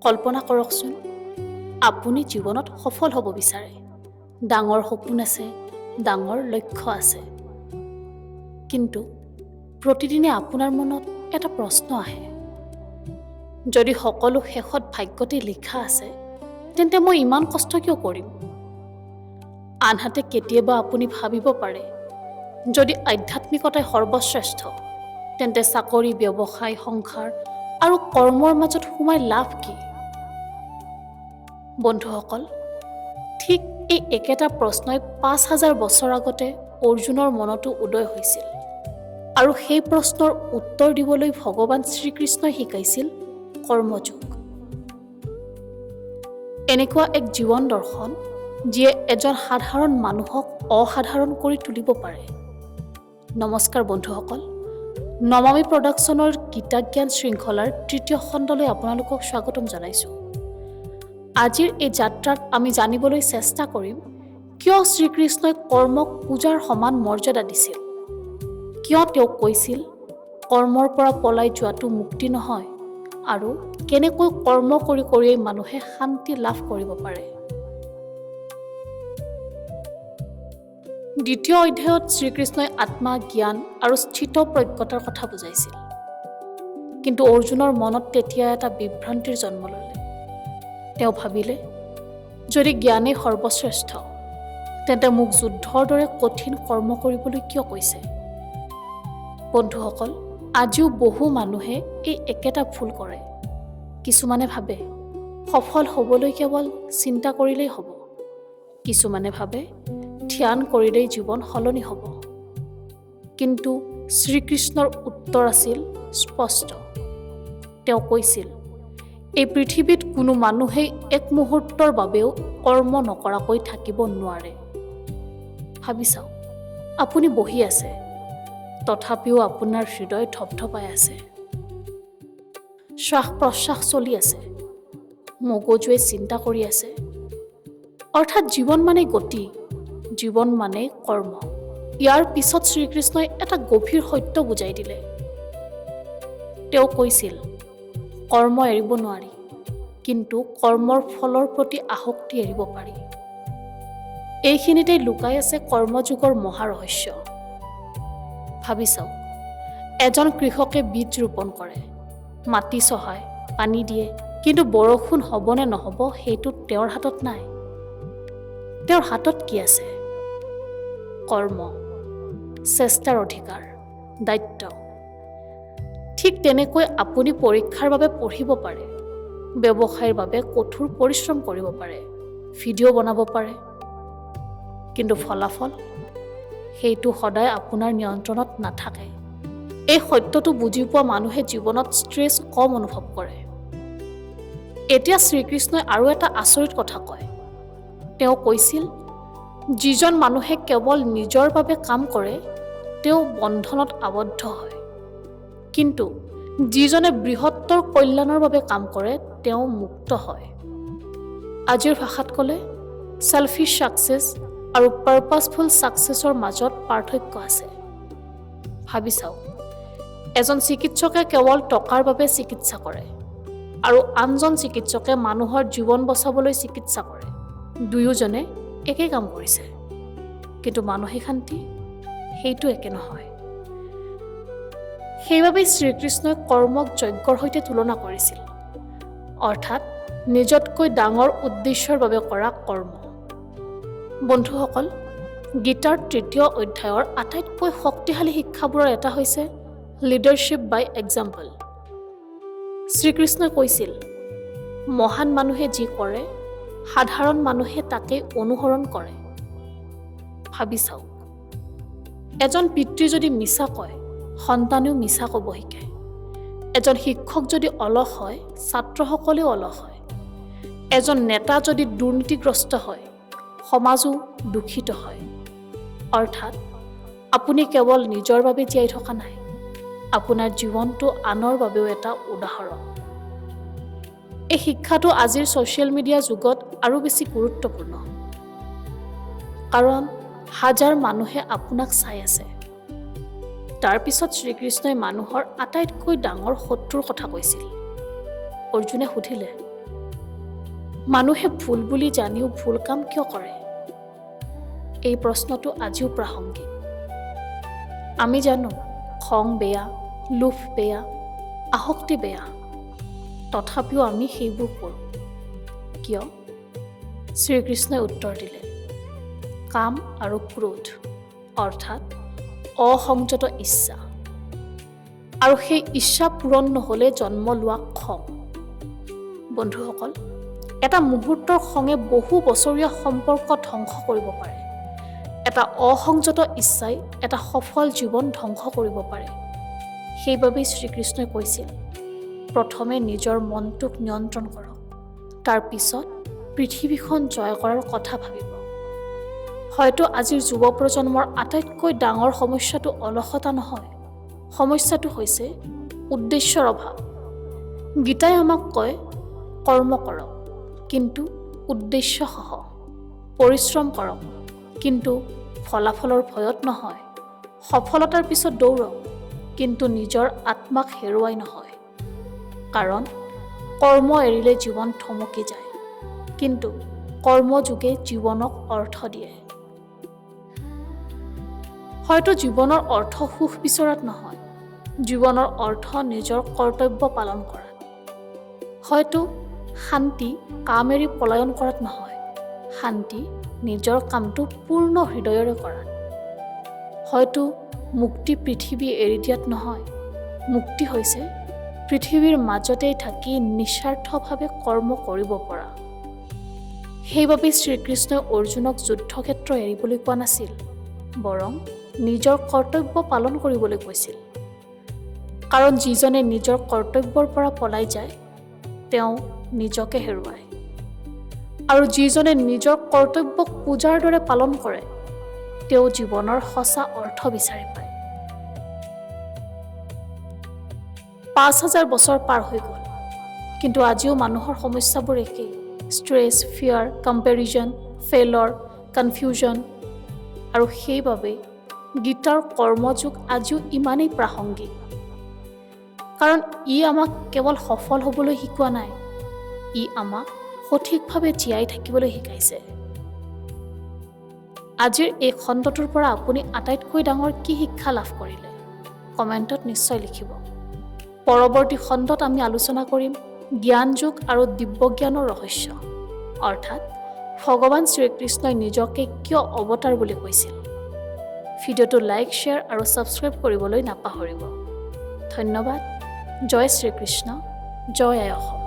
কল্পনা কৰকচোন, আপুনি জীৱনত সফল হ'ব বিচাৰে। ডাঙৰ সপোন আছে, ডাঙৰ লক্ষ্য আছে। কিন্তু প্ৰতিদিনে আপোনাৰ মনত এটা প্ৰশ্ন আহে, যদি সকলো শেষত ভাগ্যতে লিখা আছে, তেন্তে মই ইমান কষ্ট কিয় কৰিম? আনহাতে কেতিয়াবা আপুনি ভাবিব পাৰে, যদি আধ্যাত্মিকতাই সৰ্বশ্ৰেষ্ঠ, তেন্তে চাকৰি, ব্যৱসায়, সংসাৰ আৰু কৰ্মৰ মাজত সোমাই লাভ কি? বন্ধুসকল, ঠিক এই একেটা প্ৰশ্নই ৫,০০০ বছৰ আগতে অৰ্জুনৰ মনতো উদয় হৈছিল। আৰু সেই প্ৰশ্নৰ উত্তৰ দিবলৈ ভগৱান শ্ৰীকৃষ্ণই শিকাইছিল কৰ্মযোগ। এনেকুৱা এক জীৱন দৰ্শন যিয়ে এজন সাধাৰণ মানুহক অসাধাৰণ কৰি তুলিব পাৰে। নমস্কাৰ বন্ধুসকল, নমামি প্ৰডাকশ্যনৰ গীতা জ্ঞান শৃংখলাৰ ৩য় খণ্ডলৈ আপোনালোকক স্বাগতম জনাইছোঁ। আজিৰ এই যাত্ৰাত আমি জানিবলৈ চেষ্টা কৰিম, কিয় শ্ৰীকৃষ্ণই কৰ্মক পূজাৰ সমান মৰ্যাদা দিছিল, কিয় তেওঁ কৈছিল কৰ্মৰ পৰা পলাই যোৱাটো মুক্তি নহয়, আৰু কেনেকৈ কৰ্ম কৰি কৰিয়েই মানুহে শান্তি লাভ কৰিব পাৰে। দ্বিতীয় অধ্যায়ত শ্ৰীকৃষ্ণই আত্মা, জ্ঞান আৰু স্থিতপ্ৰজ্ঞতাৰ কথা বুজাইছিল। কিন্তু অৰ্জুনৰ মনত তেতিয়া এটা বিভ্ৰান্তিৰ জন্ম ল'লে। তেওঁ ভাবিলে, যদি জ্ঞানেই সৰ্বশ্ৰেষ্ঠ, তেন্তে মোক যুদ্ধৰ দৰে কঠিন কৰ্ম কৰিবলৈ কিয় কৈছে? বন্ধুসকল, আজিও বহু মানুহে এই একেটা ভুল কৰে। কিছুমানে ভাবে সফল হ'বলৈ কেৱল চিন্তা কৰিলেই হ'ব। কিছুমানে ভাবে ধ্যান কৰিলেই জীৱন সলনি হ'ব। কিন্তু শ্ৰীকৃষ্ণৰ উত্তৰ আছিল স্পষ্ট। তেওঁ কৈছিল, এই পৃথিৱীত কোনো মানুহেই এক মুহূৰ্তৰ বাবেও কৰ্ম নকৰাকৈ থাকিব নোৱাৰে। ভাবি চাওক, আপুনি বহি আছে, তথাপিও আপোনাৰ হৃদয় ধপধপাই আছে। শ্বাস-প্ৰশ্বাস চলি আছে, মগজুৱে চিন্তা কৰি আছে। অৰ্থাৎ জীৱন মানে গতি, জীৱন মানে কৰ্ম। ইয়াৰ পিছত শ্ৰীকৃষ্ণই এটা গভীৰ সত্য বুজাই দিলে। তেওঁ কৈছিল, কৰ্ম এৰিব নোৱাৰি, কিন্তু কৰ্মৰ ফলৰ প্ৰতি আসক্তি এৰিব পাৰি। এইখিনিতেই লুকাই আছে কৰ্মযোগৰ মহাৰহস্য। ভাবি চাওক, এজন কৃষকে বীজ ৰোপণ কৰে, মাটি চহায়, পানী দিয়ে, কিন্তু বৰষুণ হ'ব নে নহ'ব সেইটো তেওঁৰ হাতত নাই। তেওঁৰ হাতত কি আছে? কৰ্ম, চেষ্টাৰ অধিকাৰ, দায়িত্ব। ঠিক তেনেকৈ আপুনি পৰীক্ষাৰ বাবে পঢ়িব পাৰে, ব্যৱসায়ৰ বাবে কঠোৰ পৰিশ্ৰম কৰিব পাৰে, ভিডিঅ' বনাব পাৰে। কিন্তু ফলাফল, সেইটো সদায় আপোনাৰ নিয়ন্ত্ৰণত নাথাকে। এই সত্যটো বুজি পোৱা মানুহে জীৱনত ষ্ট্ৰেছ কম অনুভৱ কৰে। এতিয়া শ্ৰীকৃষ্ণই আৰু এটা আচৰিত কথা কয়। তেওঁ কৈছিল, যিজন মানুহে কেৱল নিজৰ বাবে কাম কৰে, তেওঁ বন্ধনত আবদ্ধ হয়। কিন্তু যিজনে বৃহত্তৰ কল্যাণৰ বাবে কাম কৰে, তেওঁ মুক্ত হয়। আজিৰ ভাষাত ক'লে, চেলফিছ ছাকচেছ আৰু পাৰ্পাছফুল ছাকচেছৰ মাজত পাৰ্থক্য আছে। ভাবি চাওক, এজন চিকিৎসকে কেৱল টকাৰ বাবে চিকিৎসা কৰে, আৰু আনজন চিকিৎসকে মানুহৰ জীৱন বচাবলৈ চিকিৎসা কৰে। দুয়োজনে একেই কাম কৰিছে, কিন্তু মানসিক শান্তি সেইটো একে নহয়। সেইবাবেই শ্ৰীকৃষ্ণই কৰ্মক যজ্ঞৰ সৈতে তুলনা কৰিছিল, অৰ্থাৎ নিজতকৈ ডাঙৰ উদ্দেশ্যৰ বাবে কৰা কৰ্ম। বন্ধুসকল, গীতাৰ ৩য় অধ্যায়ৰ আটাইতকৈ শক্তিশালী শিক্ষাবোৰৰ এটা হৈছে লিডাৰশ্বিপ বাই এক্সাম্পল। শ্ৰীকৃষ্ণই কৈছিল, মহান মানুহে যি কৰে, সাধাৰণ মানুহে তাকেই অনুসৰণ কৰে। ভাবি চাওক, এজন পিতৃ যদি মিছা কয়, সন্তানেও মিছা ক'ব শিকে। এজন শিক্ষক যদি অলস হয়, ছাত্ৰসকলেও অলস হয়। এজন নেতা যদি দুৰ্নীতিগ্ৰস্ত হয়, সমাজো দূষিত হয়। অৰ্থাৎ আপুনি কেৱল নিজৰ বাবে জীয়াই থকা নাই, আপোনাৰ জীৱনটো আনৰ বাবেও এটা উদাহৰণ। এই শিক্ষাটো আজিৰ ছ'চিয়েল মিডিয়া যুগত আৰু বেছি গুৰুত্বপূৰ্ণ। কাৰণ হাজাৰ মানুহে আপোনাক চাই আছে। তাৰ পিছত শ্ৰীকৃষ্ণই মানুহৰ আটাইতকৈ ডাঙৰ শত্ৰুৰ কথা কৈছিল। অৰ্জুনে সুধিলে, মানুহে ভুল বুলি জানিও ভুল কাম কিয় কৰে? এই প্ৰশ্নটো আজিও প্ৰাসংগিক। আমি জানো খং বেয়া, লোভ বেয়া, আসক্তি বেয়া, তথাপিও আমি সেইবোৰ কৰোঁ। কিয়? শ্ৰীকৃষ্ণই উত্তৰ দিলে, কাম আৰু ক্ৰোধ অৰ্থাৎ অসংযত ইচ্ছা, আৰু সেই ইচ্ছা পূৰণ নহ'লে জন্ম লোৱা খং। বন্ধুসকল, এটা মুহূৰ্তৰ খঙে বহু বছৰীয়া সম্পৰ্ক ধ্বংস কৰিব পাৰে। এটা অসংযত ইচ্ছাই এটা সফল জীৱন ধ্বংস কৰিব পাৰে। সেইবাবেই শ্ৰীকৃষ্ণই কৈছিল, প্ৰথমে নিজৰ মনটোক নিয়ন্ত্ৰণ কৰক, তাৰ পিছত পৃথিৱীখন জয় কৰাৰ কথা ভাবিব। হয়তো আজিৰ যুৱ প্ৰজন্মৰ আটাইতকৈ ডাঙৰ সমস্যাটো অলসতা নহয়, সমস্যাটো হৈছে উদ্দেশ্যৰ অভাৱ। গীতাই আমাক কয়, কৰ্ম কৰক কিন্তু উদ্দেশ্যসহ, পৰিশ্ৰম কৰক কিন্তু ফলাফলৰ ভয়ত নহয়, সফলতাৰ পিছত দৌৰক কিন্তু নিজৰ আত্মাক হেৰুৱাই নহয়। কাৰণ কৰ্ম এৰিলে জীৱন থমকি যায়, কিন্তু কৰ্মযোগে জীৱনক অৰ্থ দিয়ে। হয়তো জীৱনৰ অৰ্থ সুখ বিচৰাত নহয়, জীৱনৰ অৰ্থ নিজৰ কৰ্তব্য পালন কৰাত। হয়তো শান্তি কাম এৰি পলায়ন কৰাত নহয়, শান্তি নিজৰ কামটো পূৰ্ণ হৃদয়েৰে কৰাত। হয়তো মুক্তি পৃথিৱী এৰি দিয়াত নহয়, মুক্তি হৈছে পৃথিৱীৰ মাজতেই থাকি নিস্বাৰ্থভাৱে কৰ্ম কৰিব পৰা। সেইবাবেই শ্ৰীকৃষ্ণই অৰ্জুনক যুদ্ধক্ষেত্ৰ এৰিবলৈ কোৱা নাছিল, বৰং নিজৰ কৰ্তব্য পালন কৰিবলৈ কৈছিল। কাৰণ যিজনে নিজৰ কৰ্তব্যৰ পৰা পলাই যায়, তেওঁ নিজকে হেৰুৱায়। আৰু যিজনে নিজৰ কৰ্তব্যক পূজাৰ দৰে পালন কৰে, তেওঁ জীৱনৰ সঁচা অৰ্থ বিচাৰি পায়। ৫,০০০ বছৰ পাৰ হৈ গ'ল, কিন্তু আজিও মানুহৰ সমস্যাবোৰ একেই। Stress, ফিয়াৰ, comparison, failure, confusion. আৰু সেইবাবে গীতাৰ কৰ্মযোগ আজিও ইমানেই প্ৰাসংগিক। কাৰণ ই আমাক কেৱল সফল হ'বলৈ শিকোৱা নাই, ই আমাক সঠিকভাৱে জীয়াই থাকিবলৈ শিকাইছে। আজিৰ এই খণ্ডটোৰ পৰা আপুনি আটাইতকৈ ডাঙৰ কি শিক্ষা লাভ কৰিলে? কমেণ্টত নিশ্চয় লিখিব। পৰৱৰ্তী খণ্ডত আমি আলোচনা কৰিম জ্ঞান যোগ আৰু দিব্যজ্ঞানৰ ৰহস্য, অৰ্থাৎ ভগৱান শ্ৰীকৃষ্ণই নিজকে কিয় অৱতাৰ বুলি কৈছিল। ভিডিঅ'টো লাইক, শ্বেয়াৰ আৰু ছাবস্ক্ৰাইব কৰিবলৈ নাপাহৰিব। ধন্যবাদ। জয় শ্ৰীকৃষ্ণ, জয় আই অসম।